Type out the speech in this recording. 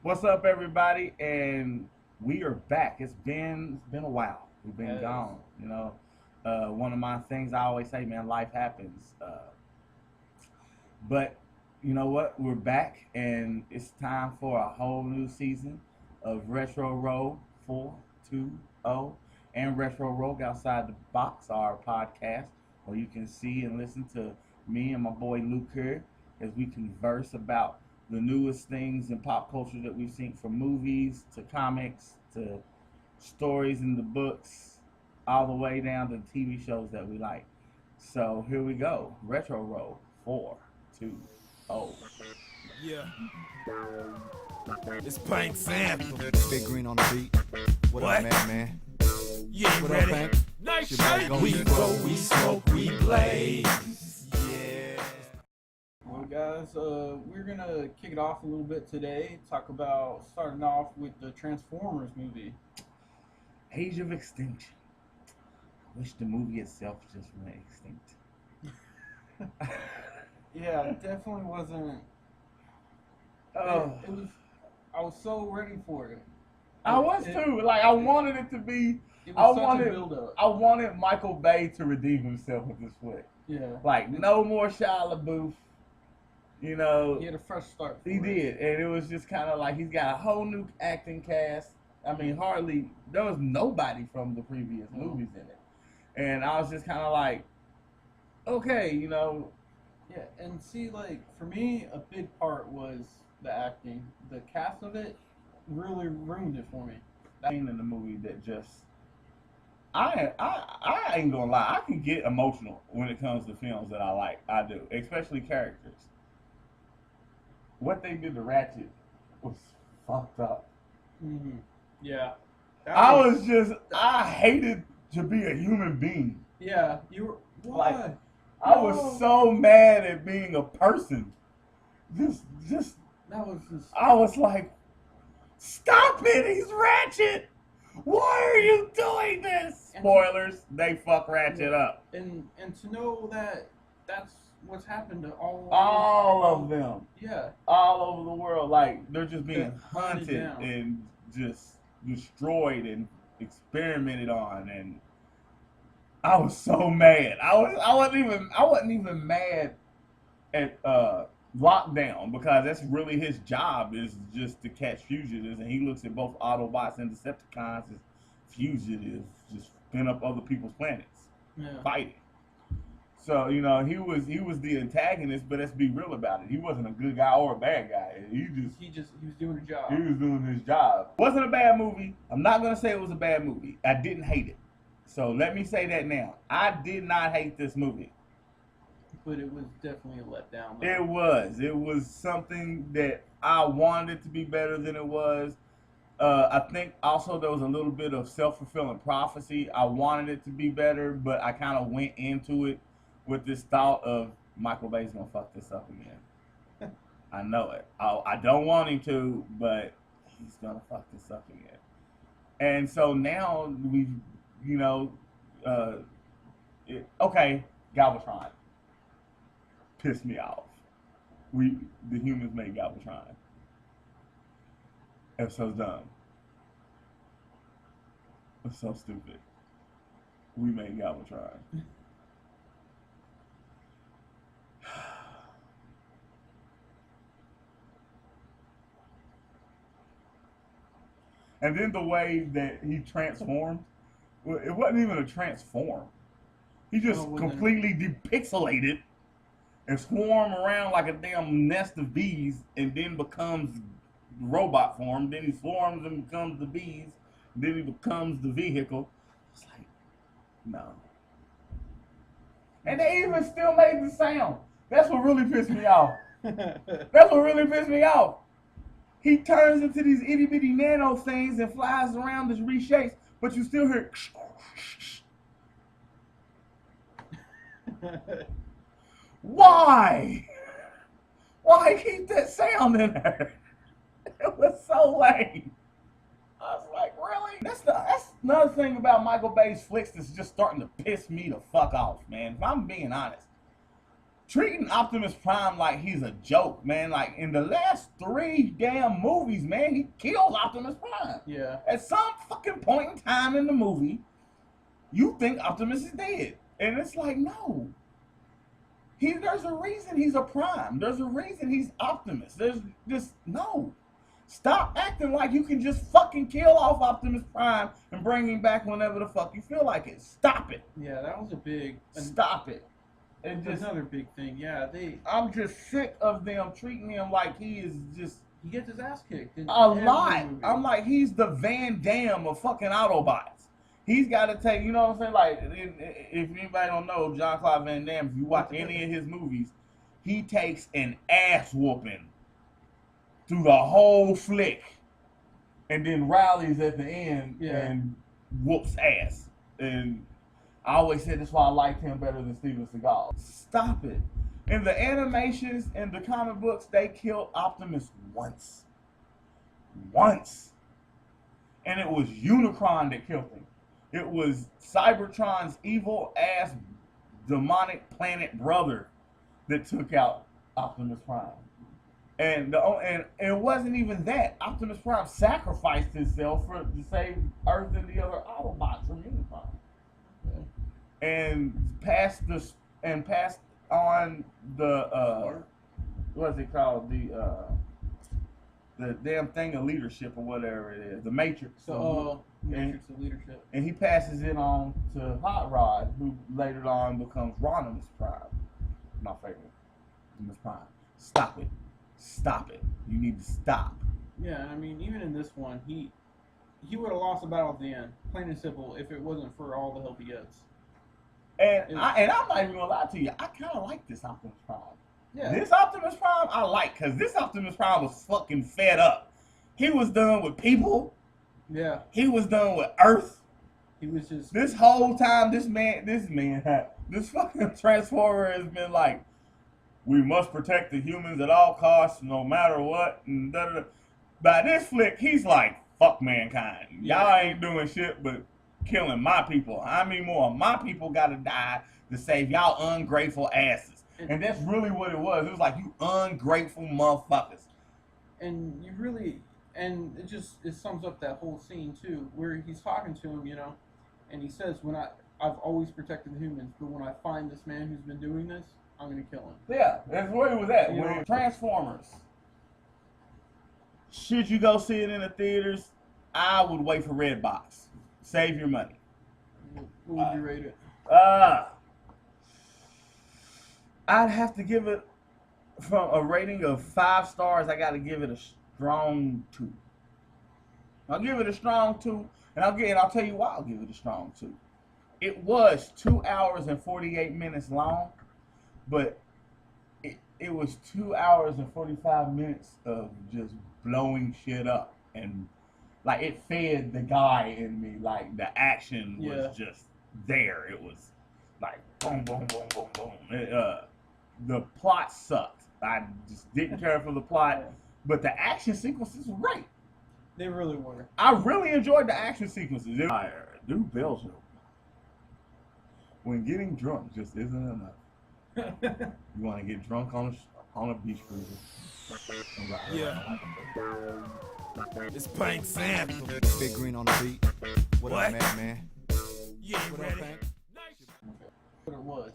What's up, everybody? And we are back. It's been a while. We've been Yes. gone. One of my things I always say, man, life happens. But you know what? We're back, and it's time for a whole new season of Retro Rogue 420 and Retro Rogue Outside the Box, our podcast, where you can see and listen to me and my boy Luke here as we converse about the newest things in pop culture that we've seen, from movies to comics to stories in the books, all the way down to TV shows that we like. So here we go. Retro Rogue 420. Yeah, it's Pank's anthem. Big Green on the beat. What What? up, man? You ain't What up, ready? Pank? Nice Your boy shake. Ghost. We grow, we smoke, we blaze. Yeah. Well, guys, we're gonna kick it off a little bit today. Talk about starting off with the Transformers movie. Age of Extinction. I wish the movie itself just went extinct. Yeah, it definitely wasn't. Oh, It was. I was so ready for it. I was too. Like, I wanted it to be. It I was such wanted. a build-up. I wanted Michael Bay to redeem himself with this flick. Yeah, Like, no more Shia LaBeouf. You know, he had a fresh start. he did, and it was just kind of like he's got a whole new acting cast. I mean, hardly there was nobody from the previous movies in it, and I was just kind of like, okay, Yeah, and see, like for me, a big part was the acting. The cast of it really ruined it for me. scene in the movie that just I ain't gonna lie, I can get emotional when it comes to films that I like. I do, especially characters. What they did to Ratchet was fucked up. Mm-hmm. Yeah, I hated to be a human being. Yeah, you were. Why? Like, I was so mad at being a person. Just That was just. I was like, stop it, he's Ratchet. Why are you doing this? Spoilers, they fuck Ratchet up. And to know that that's what's happened to All of them. Yeah. All over the world. Like, they're just being Yeah, hunted hunted down. and just destroyed and experimented on, and I was so mad. I wasn't even mad at Lockdown, because that's really his job, is just to catch fugitives, and he looks at both Autobots and Decepticons as fugitives, just spin up other people's planets, Yeah. fighting. So he was the antagonist, but let's be real about it. He wasn't a good guy or a bad guy. He was doing a job. He was doing his job. Wasn't a bad movie. I'm not gonna say it was a bad movie. I didn't hate it. So let me say that now. I did not hate this movie. But it was definitely a letdown. Though. It was. It was something that I wanted it to be better than it was. I think also there was a little bit of self-fulfilling prophecy. I wanted it to be better, but I kind of went into it with this thought of Michael Bay's gonna fuck this up again. I know it. I don't want him to, but he's gonna fuck this up again. And so now you know, uh, okay, Galvatron pissed me off. The humans made Galvatron. It's so dumb. It's so stupid. We made Galvatron. And then the way that he transformed, well, it wasn't even a transform. He just completely depixelated and swarm around like a damn nest of bees, and then becomes robot form. Then he swarms and becomes the bees. Then he becomes the vehicle. It's like, no. And they even still made the sound. That's what really pissed me off. That's what really pissed me off. He turns into these itty bitty nano things and flies around, this reshapes, but you still hear. Why? Why keep that sound in there? It was so lame. I was like, really? That's another thing about Michael Bay's flicks that's just starting to piss me the fuck off, man. If I'm being honest, treating Optimus Prime like he's a joke, man. Like in the last 3 damn movies, man, he kills Optimus Prime. Yeah. At some fucking point in time in the movie, you think Optimus is dead. And it's like, no. There's a reason he's a Prime. There's a reason he's Optimus. There's just, no. Stop acting like you can just fucking kill off Optimus Prime and bring him back whenever the fuck you feel like it. Stop it. Yeah, that was a big... Stop it. And just, another big thing, yeah. I'm just sick of them treating him like he is just... He gets his ass kicked. In a lot. movie. I'm like, he's the Van Damme of fucking Autobots. He's got to take, you know what I'm saying? Like, if anybody don't know, Jean-Claude Van Damme, if you watch any of his movies, he takes an ass whooping through the whole flick and then rallies at the end and whoops ass. And I always said that's why I liked him better than Steven Seagal. Stop it. In the animations and the comic books, they killed Optimus once. Once. And it was Unicron that killed him. It was Cybertron's evil ass demonic planet brother that took out Optimus Prime. And it wasn't even that. Optimus Prime sacrificed himself to save Earth and the other Autobots from Unicron. Okay. And passed on the what's it called? The damn thing of leadership or whatever it is. The Matrix. Matrix of leadership. And he passes it on to Hot Rod, who later on becomes Rodimus Prime. My favorite. Rodimus Prime. Stop it. Stop it. You need to stop. Yeah, I mean, even in this one, he would have lost the battle at the end, plain and simple, if it wasn't for all the help he gets. And I'm not even gonna lie to you, I kind of like this Optimus Prime. Yeah. This Optimus Prime I like, because this Optimus Prime was fucking fed up. He was done with people. Yeah. He was done with Earth. He was just... This whole time, this fucking Transformer has been like, we must protect the humans at all costs, no matter what. And by this flick, he's like, fuck mankind. Y'all ain't doing shit but killing my people. How many more of my people gotta die to save y'all ungrateful asses? And that's really what it was. It was like, you ungrateful motherfuckers. And you really, and it sums up that whole scene too, where he's talking to him, you know, and he says, I've always protected the humans, but when I find this man who's been doing this, I'm gonna kill him. Yeah, that's where he was at. When Transformers, should you go see it in the theaters? I would wait for Redbox. Save your money. What would you rate it? I'd have to give it, from a rating of 5 stars, I gotta give it a strong 2. I'll give it a strong 2, and I'll tell you why I'll give it a strong 2. It was 2 hours and 48 minutes long, but it was 2 hours and 45 minutes of just blowing shit up, and like it fed the guy in me. Like the action was just there. It was like boom, boom, boom, boom, boom. The plot sucked. I just didn't care for the plot, but the action sequences were great. They really were. I really enjoyed the action sequences. Do Belgium. When getting drunk just isn't enough. You want to get drunk on a beach cruiser. Yeah. It's Pink's anthem. Big Green on the beat. What up, man? You ain't ready. What it was.